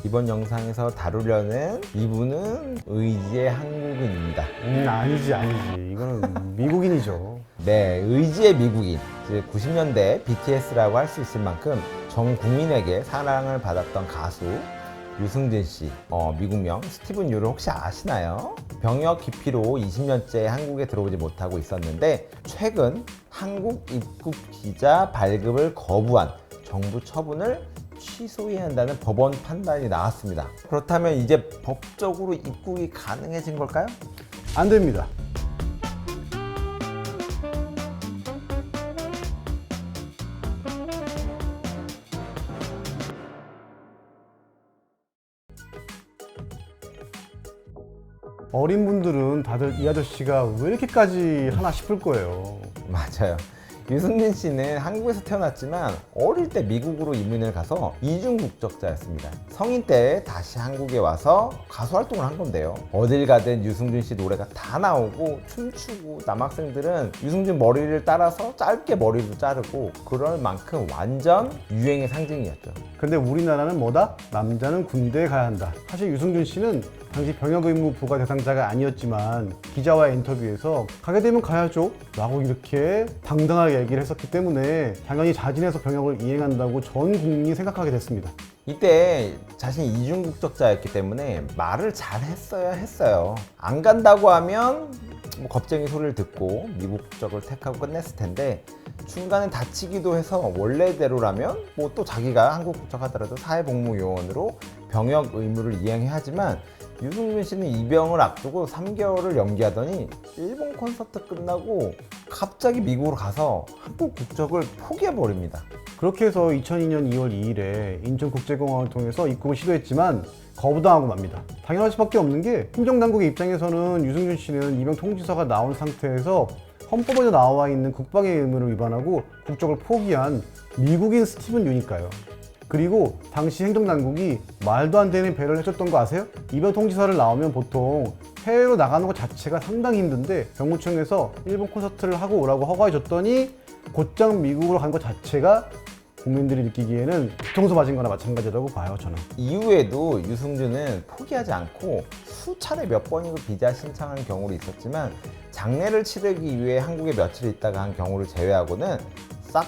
이번 영상에서 다루려는 이분은 의지의 한국인입니다. 아니지. 이거는 미국인이죠. 네, 의지의 미국인. 즉 90년대 BTS라고 할 수 있을 만큼 전 국민에게 사랑을 받았던 가수 유승준 씨, 미국명 스티븐 유를 혹시 아시나요? 병역 기피로 20년째 한국에 들어오지 못하고 있었는데 최근 한국 입국 비자 발급을 거부한 정부 처분을 취소해야 한다는 법원 판단이 나왔습니다. 그렇다면 이제 법적으로 입국이 가능해진 걸까요? 안 됩니다. 어린 분들은 다들 이 아저씨가 왜 이렇게까지 하나 싶을 거예요. 맞아요. 유승준 씨는 한국에서 태어났지만 어릴 때 미국으로 이민을 가서 이중 국적자였습니다. 성인 때 다시 한국에 와서 가수 활동을 한 건데요. 어딜 가든 유승준 씨 노래가 다 나오고 춤추고 남학생들은 유승준 머리를 따라서 짧게 머리도 자르고 그럴 만큼 완전 유행의 상징이었죠. 근데 우리나라는 뭐다? 남자는 군대에 가야 한다. 사실 유승준 씨는 당시 병역 의무 부과 대상자가 아니었지만 기자와의 인터뷰에서 가게 되면 가야죠 라고 이렇게 당당하게 얘기를 했었기 때문에 당연히 자진해서 병역을 이행한다고 전 국민이 생각하게 됐습니다. 이때 자신이 이중국적자였기 때문에 말을 잘 했어야 했어요. 안 간다고 하면 뭐 겁쟁이 소리를 듣고 미국 국적을 택하고 끝냈을 텐데 중간에 다치기도 해서 원래대로라면 뭐 또 자기가 한국 국적하더라도 사회복무요원으로 병역 의무를 이행해야 하지만 유승준 씨는 입영을 앞두고 3개월을 연기하더니 일본 콘서트 끝나고 갑자기 미국으로 가서 한국 국적을 포기해버립니다. 그렇게 해서 2002년 2월 2일에 인천국제공항을 통해서 입국을 시도했지만 거부당하고 맙니다. 당연할 수밖에 없는 게 행정당국의 입장에서는 유승준 씨는 입영 통지서가 나온 상태에서 헌법에도 나와 있는 국방의 의무를 위반하고 국적을 포기한 미국인 스티븐 유니까요. 그리고 당시 행정당국이 말도 안 되는 배려를 해줬던 거 아세요? 입영 통지서를 나오면 보통 해외로 나가는 것 자체가 상당히 힘든데 병무청에서 일본 콘서트를 하고 오라고 허가해줬더니 곧장 미국으로 간 것 자체가 국민들이 느끼기에는 뒤통수 맞은 거나 마찬가지라고 봐요, 저는. 이후에도 유승준은 포기하지 않고 수차례 몇 번이고 비자 신청한 경우도 있었지만 장례를 치르기 위해 한국에 며칠 있다가 한 경우를 제외하고는 싹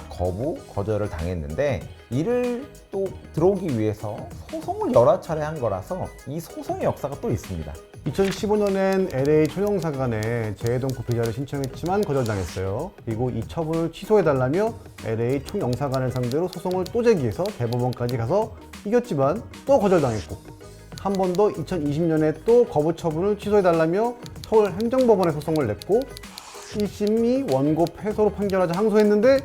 거절을 당했는데 이를 또 들어오기 위해서 소송을 여러 차례 한 거라서 이 소송의 역사가 또 있습니다. 2015년엔 LA 총영사관에 재해동포 비자를 신청했지만 거절당했어요. 그리고 이 처분을 취소해달라며 LA 총영사관을 상대로 소송을 또 제기해서 대법원까지 가서 이겼지만 또 거절당했고 한 번 더 2020년에 또 거부 처분을 취소해달라며 서울 행정법원에 소송을 냈고 1심이 원고 패소로 판결하자 항소했는데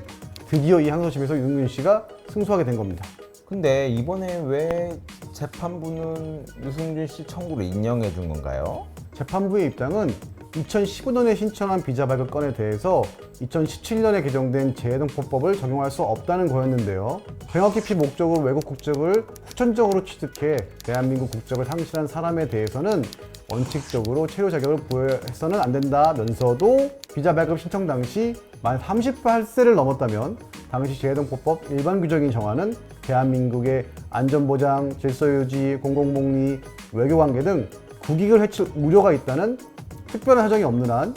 드디어 이 항소심에서 유승준 씨가 승소하게 된 겁니다. 근데 이번에 왜 재판부는 유승준 씨 청구를 인정해 준 건가요? 재판부의 입장은 2015년에 신청한 비자 발급 건에 대해서 2017년에 개정된 재해동포법을 적용할 수 없다는 거였는데요. 병역 기피 목적으로 외국 국적을 후천적으로 취득해 대한민국 국적을 상실한 사람에 대해서는 원칙적으로 체류 자격을 부여해서는 안 된다면서도 비자 발급 신청 당시 만 38세를 넘었다면 당시 재해동포법 일반 규정인 정하는 대한민국의 안전보장, 질서유지, 공공복리, 외교관계 등 국익을 해칠 우려가 있다는 특별한 사정이 없는 한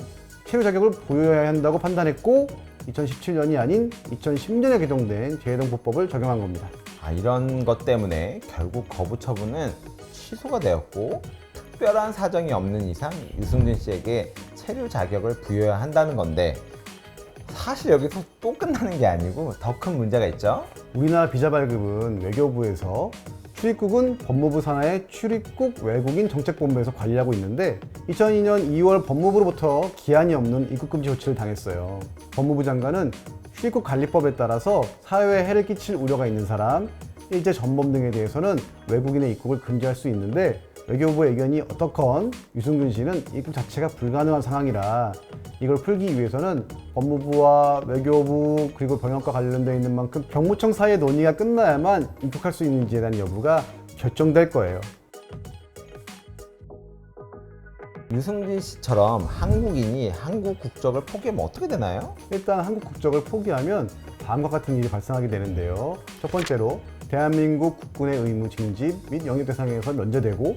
체류 자격을 부여해야 한다고 판단했고 2017년이 아닌 2010년에 개정된 재해동포법을 적용한 겁니다. 이런 것 때문에 결국 거부 처분은 취소가 되었고 특별한 사정이 없는 이상 유승준 씨에게 체류 자격을 부여해야 한다는 건데 사실 여기서 또 끝나는 게 아니고 더 큰 문제가 있죠. 우리나라 비자 발급은 외교부에서, 출입국은 법무부 산하의 출입국 외국인 정책본부에서 관리하고 있는데 2002년 2월 법무부로부터 기한이 없는 입국금지 조치를 당했어요. 법무부 장관은 출입국 관리법에 따라서 사회에 해를 끼칠 우려가 있는 사람, 일제 전범 등에 대해서는 외국인의 입국을 금지할 수 있는데 외교부의 의견이 어떻건 유승준 씨는 입국 자체가 불가능한 상황이라 이걸 풀기 위해서는 법무부와 외교부 그리고 병역과 관련되어 있는 만큼 병무청 사이의 논의가 끝나야만 입국할 수 있는지에 대한 여부가 결정될 거예요. 유승준 씨처럼 한국인이 한국 국적을 포기하면 어떻게 되나요? 일단 한국 국적을 포기하면 다음과 같은 일이 발생하게 되는데요. 첫 번째로 대한민국 국군의 의무 징집 및 영입 대상에서 면제되고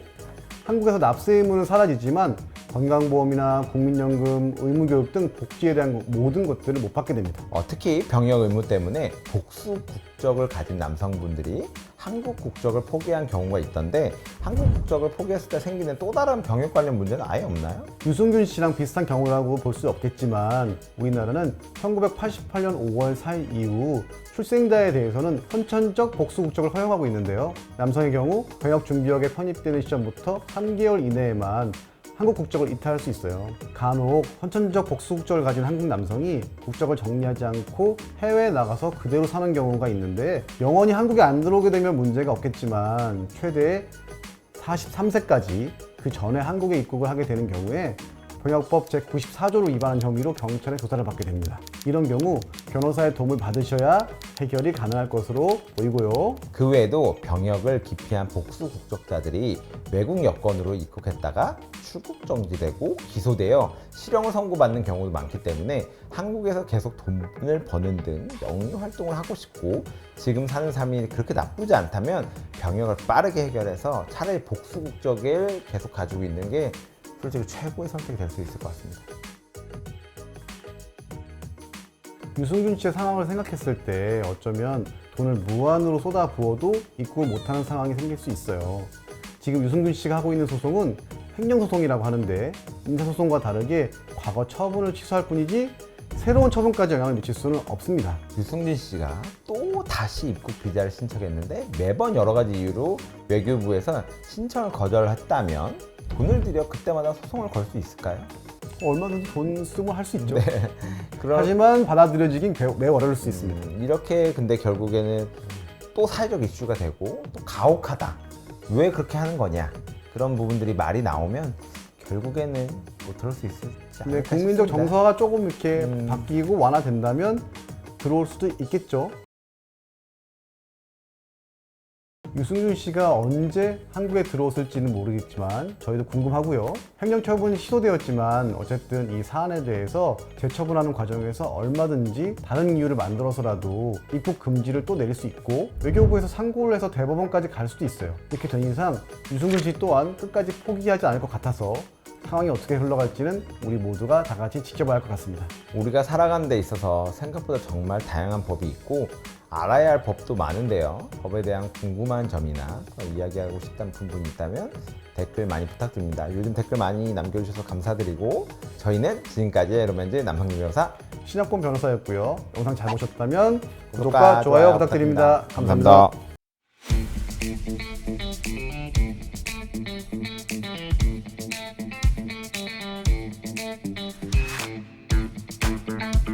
한국에서 납세 의무는 사라지지만 건강보험이나 국민연금, 의무교육 등 복지에 대한 모든 것들을 못 받게 됩니다. 특히 병역 의무 때문에 복수 국적을 가진 남성분들이 한국 국적을 포기한 경우가 있던데 한국 국적을 포기했을 때 생기는 또 다른 병역 관련 문제는 아예 없나요? 유승균 씨랑 비슷한 경우라고 볼 수 없겠지만 우리나라는 1988년 5월 4일 이후 출생자에 대해서는 선천적 복수 국적을 허용하고 있는데요. 남성의 경우 병역 준비역에 편입되는 시점부터 3개월 이내에만 한국 국적을 이탈할 수 있어요. 간혹 선천적 복수 국적을 가진 한국 남성이 국적을 정리하지 않고 해외에 나가서 그대로 사는 경우가 있는데 영원히 한국에 안 들어오게 되면 문제가 없겠지만 최대 43세까지 그 전에 한국에 입국을 하게 되는 경우에 병역법 제94조를 위반한 혐의로 경찰의 조사를 받게 됩니다. 이런 경우 변호사의 도움을 받으셔야 해결이 가능할 것으로 보이고요. 그 외에도 병역을 기피한 복수 국적자들이 외국 여권으로 입국했다가 출국 정지되고 기소되어 실형을 선고받는 경우도 많기 때문에 한국에서 계속 돈을 버는 등 영리 활동을 하고 싶고 지금 사는 삶이 그렇게 나쁘지 않다면 병역을 빠르게 해결해서 차라리 복수 국적을 계속 가지고 있는 게 솔직히 최고의 선택이 될 수 있을 것 같습니다. 유승균 씨의 상황을 생각했을 때 어쩌면 돈을 무한으로 쏟아 부어도 입국을 못하는 상황이 생길 수 있어요. 지금 유승균 씨가 하고 있는 소송은 행정소송이라고 하는데 민사소송과 다르게 과거 처분을 취소할 뿐이지 새로운 처분까지 영향을 미칠 수는 없습니다. 유승균 씨가 또 다시 입국 비자를 신청했는데 매번 여러 가지 이유로 외교부에서 신청을 거절했다면 돈을 들여 그때마다 소송을 걸 수 있을까요? 얼마든지 돈 쓰고 할 수 있죠. 네. 하지만 받아들여지긴 매우 어려울 수 있습니다. 이렇게 근데 결국에는 또 사회적 이슈가 되고 또 가혹하다. 왜 그렇게 하는 거냐. 그런 부분들이 말이 나오면 결국에는 뭐 들을 수 있을지 네, 않을까 국민적 싶습니다. 정서가 조금 이렇게 바뀌고 완화된다면 들어올 수도 있겠죠. 유승균 씨가 언제 한국에 들어왔을지는 모르겠지만 저희도 궁금하고요. 행정처분이 취소되었지만 어쨌든 이 사안에 대해서 재처분하는 과정에서 얼마든지 다른 이유를 만들어서라도 입국 금지를 또 내릴 수 있고 외교부에서 상고를 해서 대법원까지 갈 수도 있어요. 이렇게 된 이상 유승균 씨 또한 끝까지 포기하지 않을 것 같아서 상황이 어떻게 흘러갈지는 우리 모두가 다 같이 지켜봐야 할 것 같습니다. 우리가 살아가는 데 있어서 생각보다 정말 다양한 법이 있고 알아야 할 법도 많은데요. 법에 대한 궁금한 점이나 이야기하고 싶다는 부분이 있다면 댓글 많이 부탁드립니다. 요즘 댓글 많이 남겨주셔서 감사드리고 저희는 지금까지의 로맨즈 남성규 변호사 신학권 변호사였고요. 영상 잘 보셨다면 구독과 좋아요 부탁드립니다. 감사합니다.